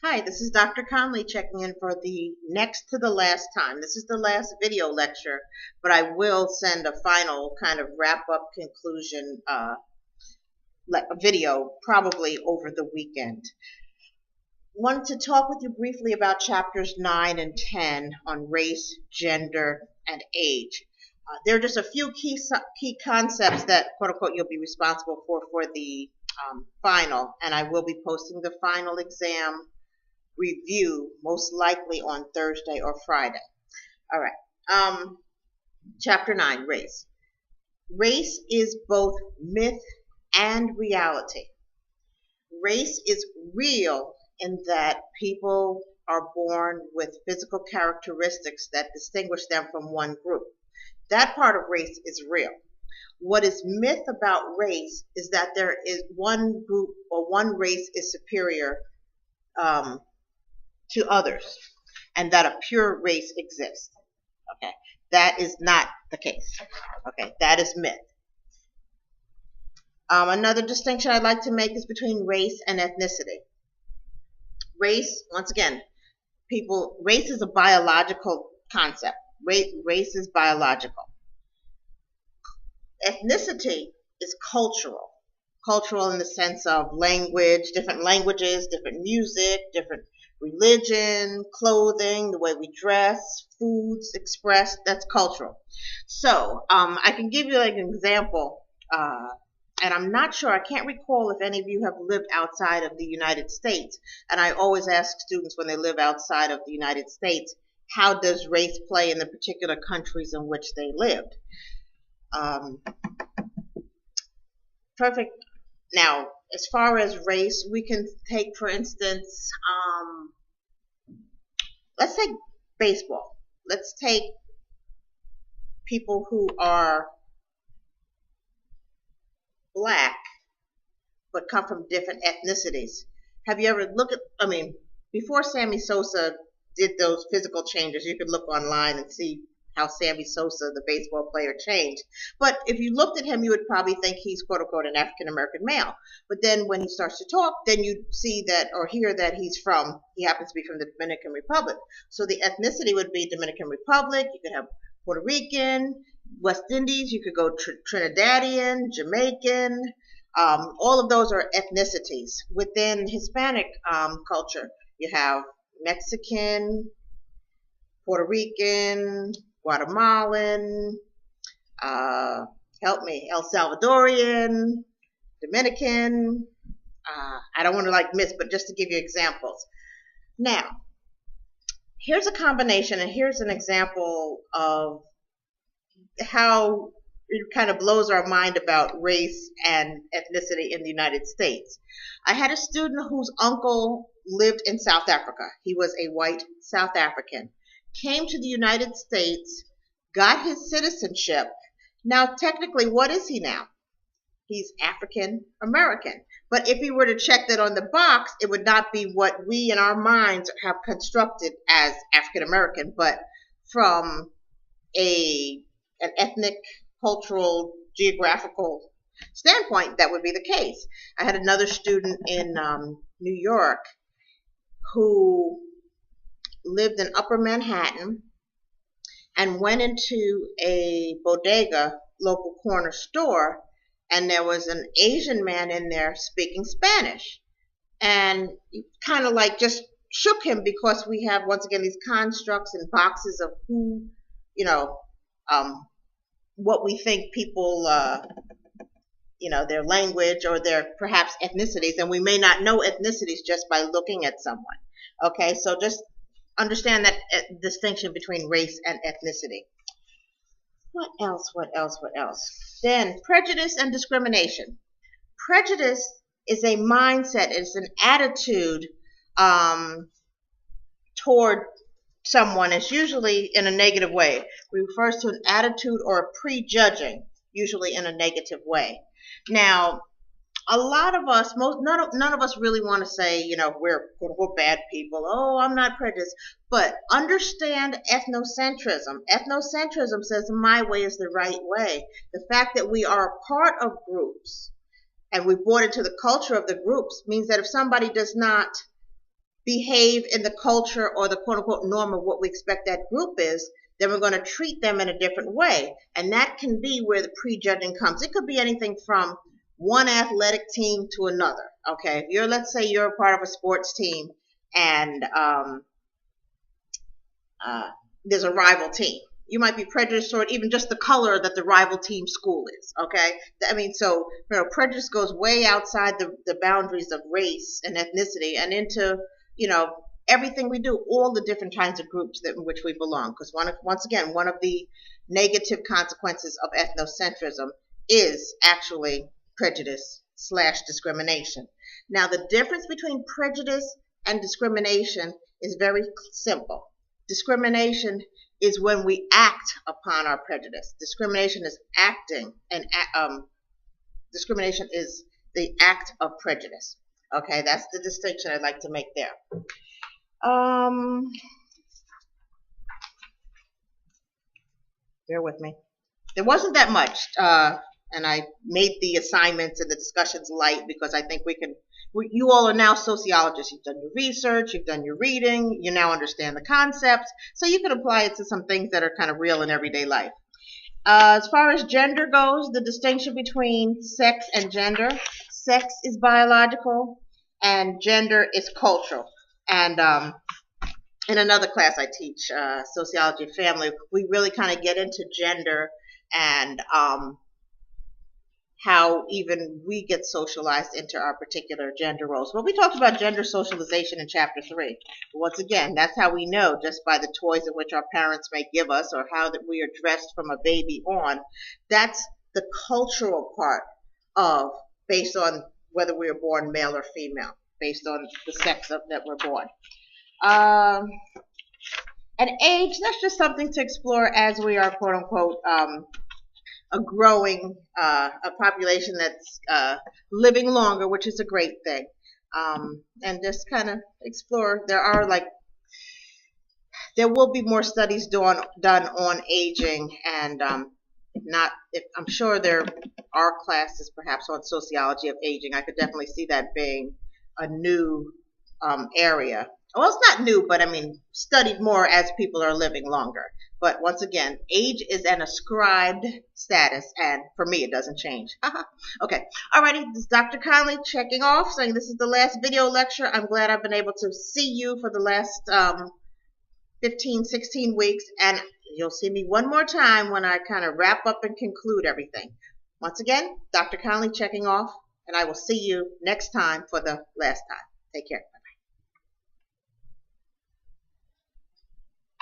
Hi, this is Dr. Conley checking in for the next to the last time. This is the last video lecture, but I will send a final kind of wrap-up conclusion video probably over the weekend. Wanted to talk with you briefly about chapters 9 and 10 on race, gender, and age. There are just a few key concepts that, quote unquote, you'll be responsible for the final, and I will be posting the final exam review most likely on Thursday or Friday. All right. Chapter 9, race. Race is both myth and reality. Race is real in that people are born with physical characteristics that distinguish them from one group. That part of race is real. What is myth about race is that there is one group or one race is superior to others, and that a pure race exists. Okay, that is not the case. Okay, that is myth. Another distinction I'd like to make is between race and ethnicity. Race, once again, race is a biological concept. Race is biological. Ethnicity is cultural. Cultural in the sense of language, different languages, different music, different religion, clothing, the way we dress, foods expressed, that's cultural. So I can give you like an example, and I'm not sure, I can't recall if any of you have lived outside of the United States, and I always ask students when they live outside of the United States, how does race play in the particular countries in which they lived? Perfect. Now, as far as race, we can take, for instance, let's take baseball. Let's take people who are black but come from different ethnicities. Have you ever looked at, before Sammy Sosa did those physical changes, you could look online and see how Sammy Sosa, the baseball player, changed. But if you looked at him, you would probably think he's, quote unquote, an African American male. But then when he starts to talk, then you see that or hear that he happens to be from the Dominican Republic. So the ethnicity would be Dominican Republic. You could have Puerto Rican, West Indies. You could go Trinidadian, Jamaican. All of those are ethnicities. Within Hispanic culture, you have Mexican, Puerto Rican, Guatemalan, help me, El Salvadorian, Dominican. I don't want to miss, but just to give you examples. Now, here's a combination, and here's an example of how it kind of blows our mind about race and ethnicity in the United States. I had a student whose uncle lived in South Africa. He was a white South African. Came to the United States, got his citizenship. Now, technically, what is he now? He's African American. But if he were to check that on the box, it would not be what we in our minds have constructed as African American, but from an ethnic, cultural, geographical standpoint, that would be the case. I had another student in New York who lived in Upper Manhattan and went into a bodega, local corner store, and there was an Asian man in there speaking Spanish. And kind of just shook him because we have, once again, these constructs and boxes of who, what we think people, their language or their perhaps ethnicities, and we may not know ethnicities just by looking at someone. Okay, so just understand that distinction between race and ethnicity. What else? Then prejudice and discrimination. Prejudice is a mindset, it's an attitude toward someone. It's usually in a negative way. It refers to an attitude or a prejudging, usually in a negative way. Now, a lot of us, none of us really want to say, we're bad people. Oh, I'm not prejudiced. But understand ethnocentrism. Ethnocentrism says my way is the right way. The fact that we are a part of groups and we brought into the culture of the groups means that if somebody does not behave in the culture or the quote unquote norm of what we expect that group is, then we're going to treat them in a different way. And that can be where the prejudging comes. It could be anything from one athletic team to another. Okay, if let's say you're a part of a sports team and there's a rival team. You might be prejudiced toward even just the color that the rival team school is. Okay, I mean, so prejudice goes way outside the boundaries of race and ethnicity and into everything we do, all the different kinds of groups in which we belong. Because once again, one of the negative consequences of ethnocentrism is actually prejudice / discrimination. Now, the difference between prejudice and discrimination is very simple. Discrimination is when we act upon our prejudice. Discrimination is acting, and discrimination is the act of prejudice. Okay, that's the distinction I'd like to make there. Bear with me. There wasn't that much, and I made the assignments and the discussions light because I think you all are now sociologists. You've done your research, you've done your reading, you now understand the concepts, so you can apply it to some things that are kind of real in everyday life. As far as gender goes, the distinction between sex and gender: sex is biological and gender is cultural. And in another class I teach, sociology of family, we really kind of get into gender and how even we get socialized into our particular gender roles. Well, we talked about gender socialization in chapter 3. Once again, that's how we know, just by the toys in which our parents may give us or how that we are dressed from a baby on. That's the cultural part of, based on whether we were born male or female, based on the sex that we're born. And age, that's just something to explore as we are, quote unquote, a growing a population that's living longer, which is a great thing. And just kind of explore. There will be more studies done on aging, and I'm sure there are classes perhaps on sociology of aging. I could definitely see that being a new area. Well, it's not new, but I mean, studied more as people are living longer. But once again, age is an ascribed status, and for me, it doesn't change. Okay. Alrighty, this is Dr. Conley checking off, saying this is the last video lecture. I'm glad I've been able to see you for the last 15, 16 weeks, and you'll see me one more time when I kind of wrap up and conclude everything. Once again, Dr. Conley checking off, and I will see you next time for the last time. Take care.